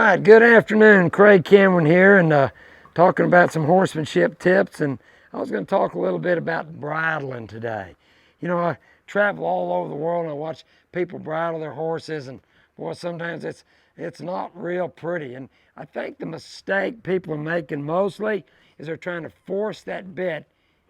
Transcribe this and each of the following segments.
right, good afternoon. Craig Cameron here, and talking about some horsemanship tips. And I was going to talk a little bit about bridling today. You know, I travel all over the world and I watch people bridle their horses, and boy, sometimes it's not real pretty. And I think the mistake people are making mostly is they're trying to force that bit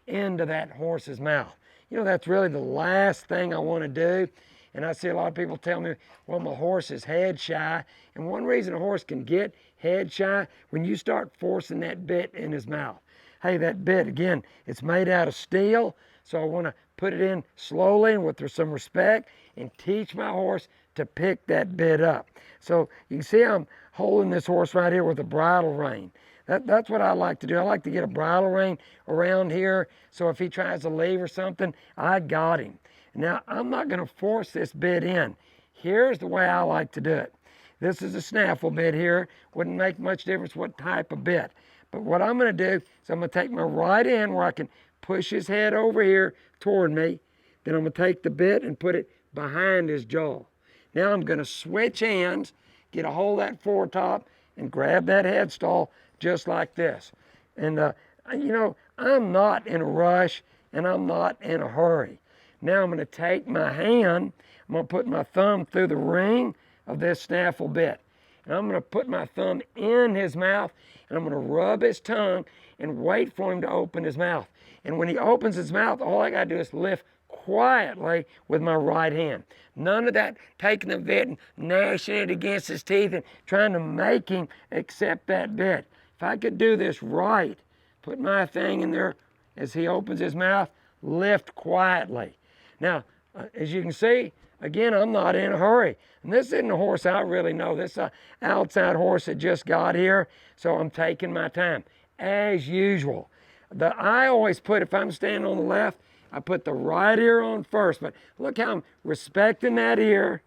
into that horse's mouth. You know, that's really the last thing I want to do. And I see a lot of people tell me, well, my horse is head shy. And one reason a horse can get head shy, when you start forcing that bit in his mouth. Hey, that bit, again, it's made out of steel. So I want to put it in slowly and with some respect and teach my horse to pick that bit up. So you can see I'm holding this horse right here with a bridle rein. That's what I like to do. I like to get a bridle rein around here, so if he tries to leave or something, I got him. Now, I'm not going to force this bit in. Here's the way I like to do it. This is a snaffle bit here. Wouldn't make much difference what type of bit. But what I'm going to do is I'm going to take my right hand where I can push his head over here toward me. Then I'm going to take the bit and put it behind his jaw. Now I'm going to switch hands, get a hold of that foretop, and grab that headstall just like this. And, you know, I'm not in a rush and I'm not in a hurry. Now I'm going to take my hand, I'm going to put my thumb through the ring of this snaffle bit. And I'm going to put my thumb in his mouth, and I'm going to rub his tongue and wait for him to open his mouth. And when he opens his mouth, all I got to do is lift quietly with my right hand. None of that taking the bit and gnashing it against his teeth and trying to make him accept that bit. If I could do this right, put my thing in there as he opens his mouth, lift quietly. Now, as you can see, again, I'm not in a hurry. And this isn't a horse I really know. This is an outside horse that just got here, so I'm taking my time, as usual. I always put, if I'm standing on the left, I put the right ear on first. But look how I'm respecting that ear,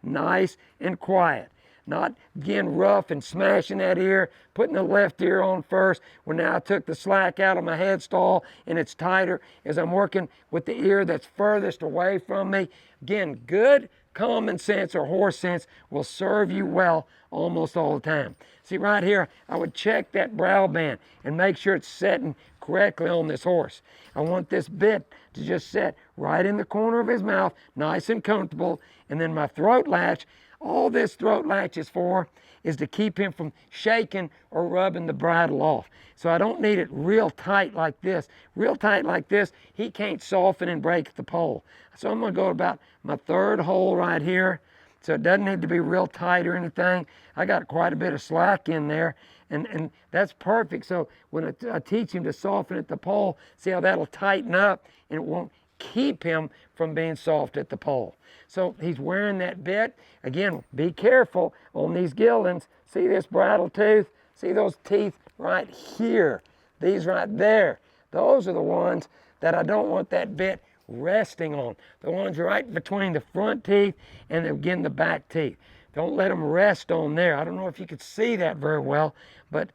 nice and quiet. Not, again, rough and smashing that ear, putting the left ear on first. Well, now I took the slack out of my headstall and it's tighter as I'm working with the ear that's furthest away from me. Again, good common sense or horse sense will serve you well almost all the time. See, right here, I would check that brow band and make sure it's setting correctly on this horse. I want this bit to just set right in the corner of his mouth, nice and comfortable. And then my throat latch, all this throat latch is for is to keep him from shaking or rubbing the bridle off. So I don't need it real tight like this. Real tight like this, he can't soften and break the pole. So I'm going to go about my third hole right here. So it doesn't need to be real tight or anything. I got quite a bit of slack in there, and that's perfect. So when I teach him to soften at the pole, see how that'll tighten up and it won't keep him from being soft at the pole. So he's wearing that bit. Again, be careful on these geldings. See this bridle tooth? See those teeth right here? These right there. Those are the ones that I don't want that bit resting on. The ones right between the front teeth and again the back teeth. Don't let them rest on there. I don't know if you could see that very well, but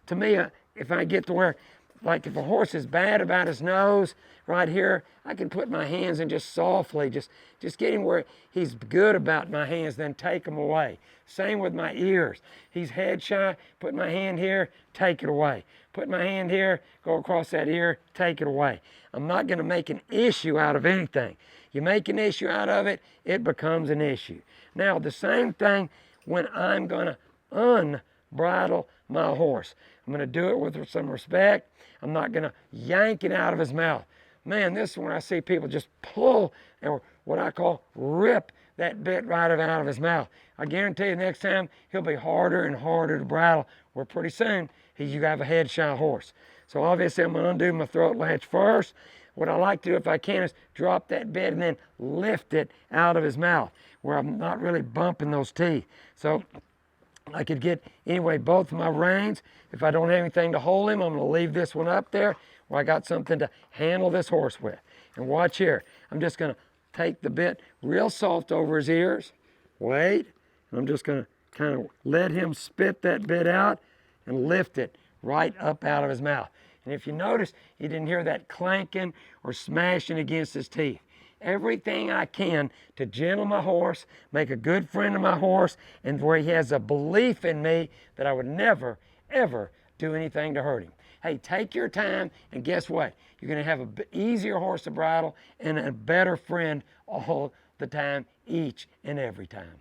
to me, if I get to where, like if a horse is bad about his nose right here, I can put my hands and just softly, just get him where he's good about my hands, then take them away. Same with my ears. He's head shy, put my hand here, take it away. Put my hand here, go across that ear, take it away. I'm not going to make an issue out of anything. You make an issue out of it, it becomes an issue. Now, the same thing when I'm going to unbridle my horse. I'm going to do it with some respect. I'm not going to yank it out of his mouth. Man, this is when I see people just pull, or what I call rip that bit right out of his mouth. I guarantee you next time he'll be harder and harder to bridle, where pretty soon you have a head shy horse. So obviously I'm going to undo my throat latch first. What I like to do if I can is drop that bit and then lift it out of his mouth where I'm not really bumping those teeth. So I could get, anyway, both of my reins. If I don't have anything to hold him, I'm going to leave this one up there where I got something to handle this horse with. And watch here. I'm just going to take the bit real soft over his ears. Wait. And I'm just going to kind of let him spit that bit out and lift it right up out of his mouth. And if you notice, you didn't hear that clanking or smashing against his teeth. everything I can to gentle my horse, make a good friend of my horse, and where he has a belief in me that I would never, ever do anything to hurt him. Hey, take your time, and guess what? You're going to have an easier horse to bridle and a better friend all the time, each and every time.